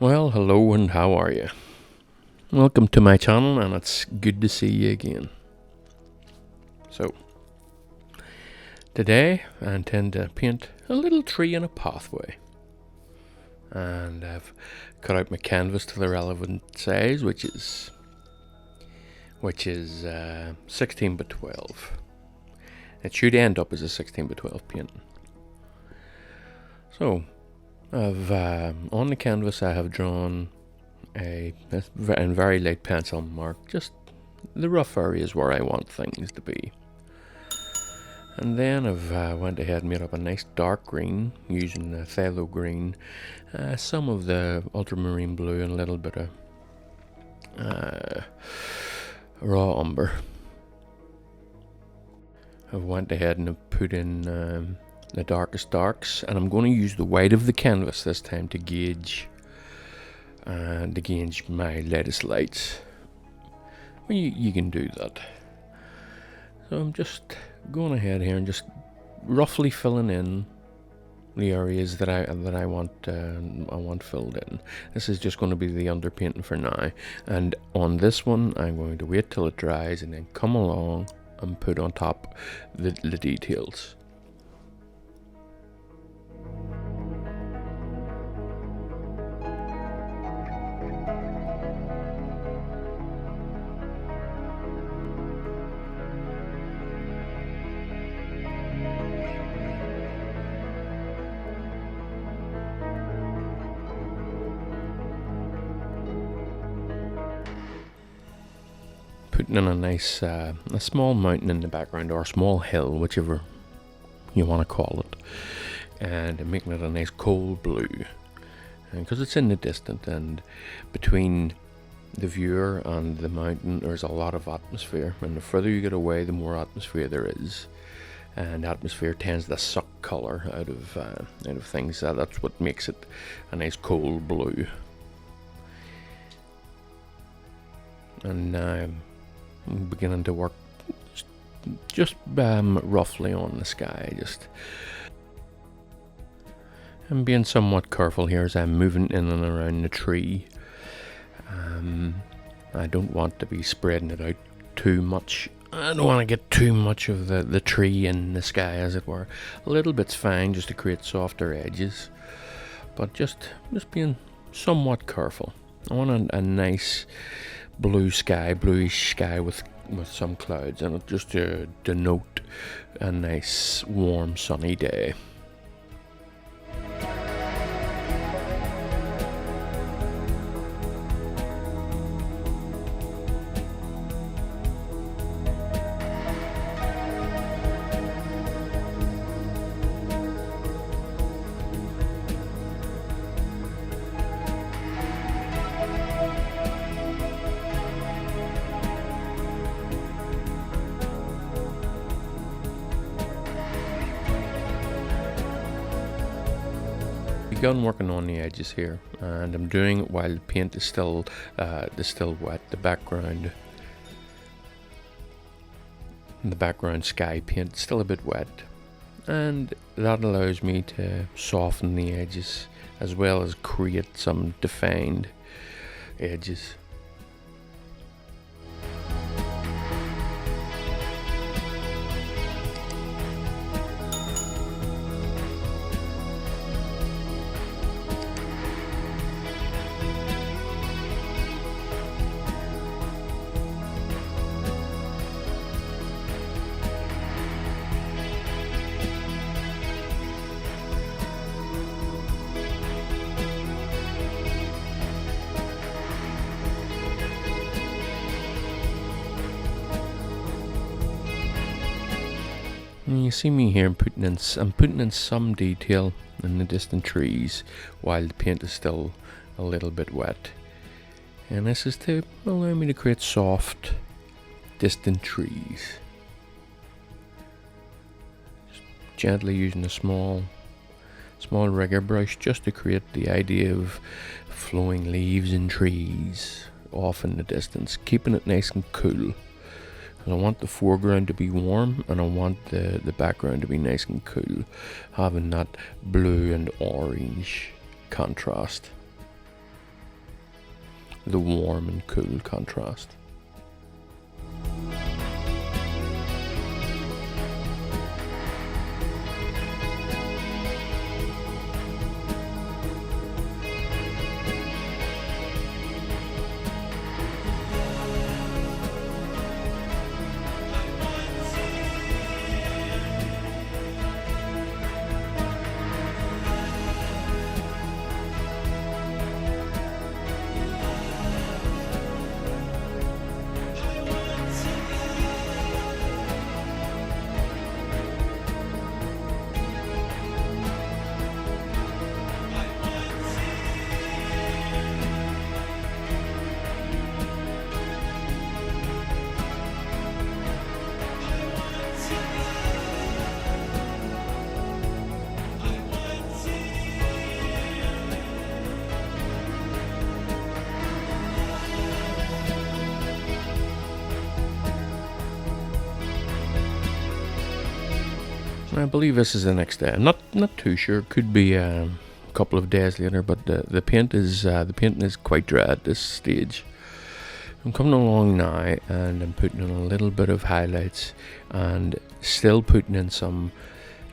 Well, hello and how are you? Welcome to my channel, and it's good to see you again. So, today I intend to paint a little tree in a pathway. And I've cut out my canvas to the relevant size, which is 16 by 12. It should end up as a 16 by 12 painting. So, I've on the canvas I have drawn a very light pencil mark, just the rough areas where I want things to be. And then I've went ahead and made up a nice dark green using the phthalo green, some of the ultramarine blue, and a little bit of raw umber. I've went ahead and I've put in the darkest darks, and I'm going to use the white of the canvas this time to gauge my latest lights. Well, you can do that. So I'm just going ahead here and just roughly filling in the areas that I want filled in. This is just going to be the underpainting for now, and on this one I'm going to wait till it dries and then come along and put on top the details. Putting in a nice, a small mountain in the background, or a small hill, whichever you want to call it, and making it a nice cold blue, because it's in the distance, and between the viewer and the mountain there's a lot of atmosphere, and the further you get away the more atmosphere there is, and atmosphere tends to suck color out of things. That's what makes it a nice cold blue. And now I'm beginning to work just roughly on the sky. I'm being somewhat careful here as I'm moving in and around the tree. I don't want to be spreading it out too much. I don't want to get too much of the tree in the sky, as it were. A little bit's fine just to create softer edges, but just being somewhat careful. I want a nice bluish sky with some clouds, and just to denote a nice warm sunny day. Begun working on the edges here, and I'm doing it while the paint is still wet. The background sky paint is still a bit wet, and that allows me to soften the edges as well as create some defined edges. And you see me here, I'm putting in some detail in the distant trees while the paint is still a little bit wet. And this is to allow me to create soft, distant trees. Just gently using a small rigger brush just to create the idea of flowing leaves and trees off in the distance, keeping it nice and cool. And I want the foreground to be warm, and I want the background to be nice and cool, having that blue and orange contrast. the warm and cool contrast. I believe this is the next day. I'm not too sure. Could be a couple of days later, but the painting is quite dry at this stage. I'm coming along now, and I'm putting in a little bit of highlights, and still putting in some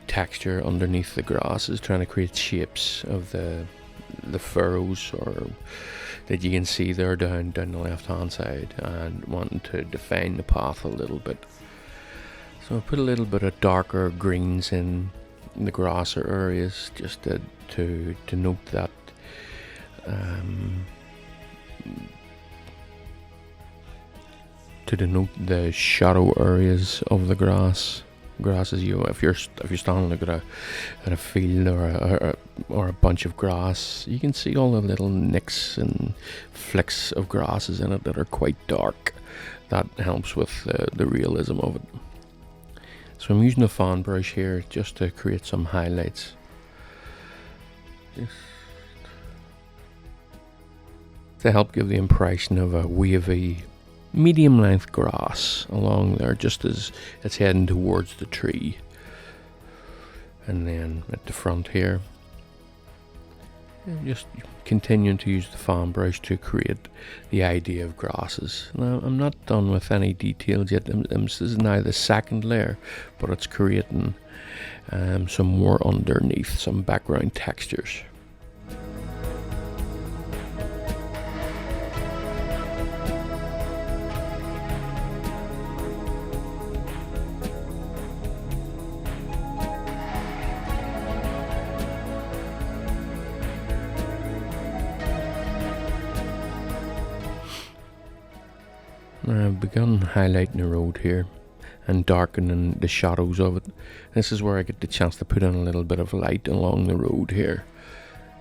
texture underneath the grasses, trying to create shapes of the furrows or that you can see there down the left hand side, and wanting to define the path a little bit. So I put a little bit of darker greens in the grasser areas, just to note that to denote the shadow areas of the grasses. If you're standing at a field or a bunch of grass, you can see all the little nicks and flicks of grasses in it that are quite dark. That helps with the realism of it. So I'm using a fan brush here just to create some highlights. Just to help give the impression of a wavy, medium length grass along there, just as it's heading towards the tree. And then at the front here, just continuing to use the fan brush to create the idea of grasses. Now I'm not done with any details yet. This is now the second layer, but it's creating some more underneath, some background textures. I've begun highlighting the road here and darkening the shadows of it. This is where I get the chance to put in a little bit of light along the road here,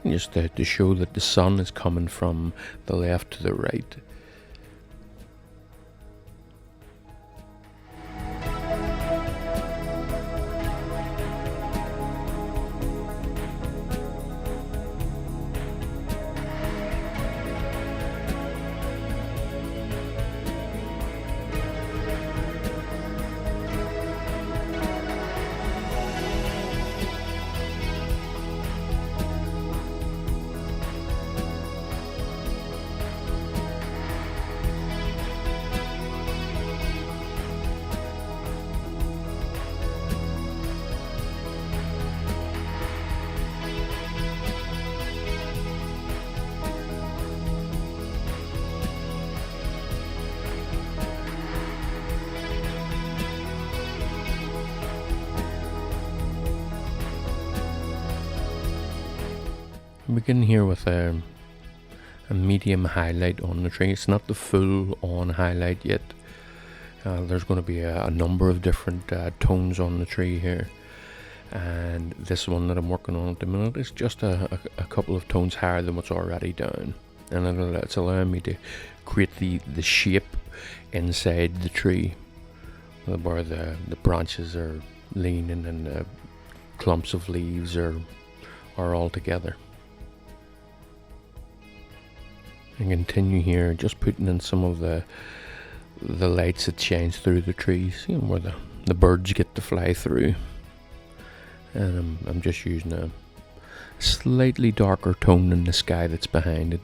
just to show that the sun is coming from the left to the right. I begin here with a medium highlight on the tree. It's not the full on highlight yet. There's going to be a number of different tones on the tree here, and this one that I'm working on at the minute is just a couple of tones higher than what's already down, and it's allowing me to create the shape inside the tree, where the branches are leaning and the clumps of leaves are all together. And continue here, just putting in some of the lights that shines through the trees, where the birds get to fly through. And I'm just using a slightly darker tone in the sky that's behind it.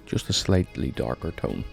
just a slightly darker tone.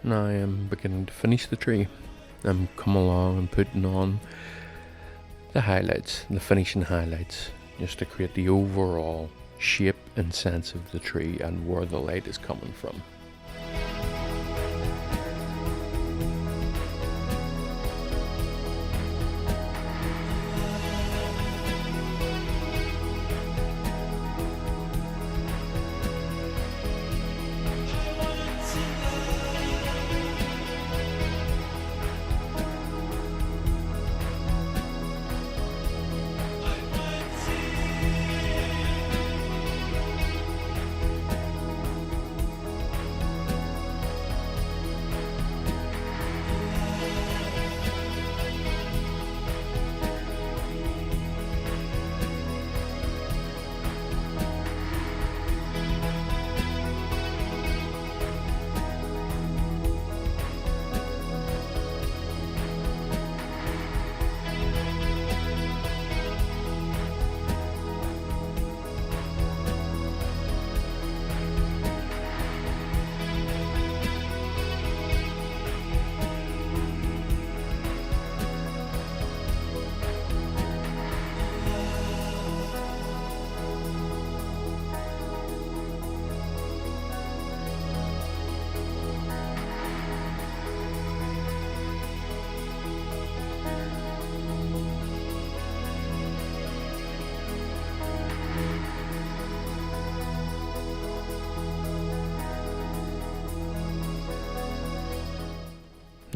Now I am beginning to finish the tree. I'm coming along and putting on the highlights, the finishing highlights, just to create the overall shape and sense of the tree and where the light is coming from.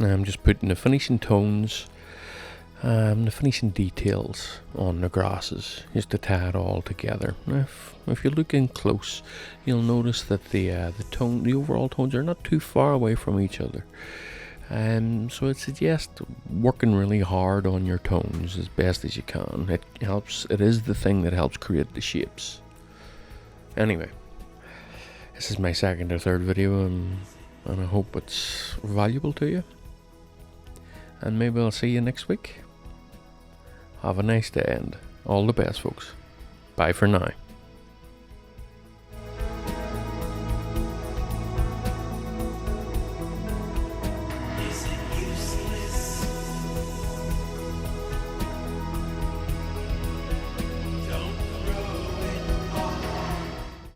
I'm just putting the finishing tones, the finishing details on the grasses, just to tie it all together. If you look in close, you'll notice that the overall tones are not too far away from each other. So it suggests working really hard on your tones as best as you can. It helps. It is the thing that helps create the shapes. Anyway, this is my second or third video, and I hope it's valuable to you. And maybe I'll see you next week. Have a nice day and all the best, folks. Bye for now.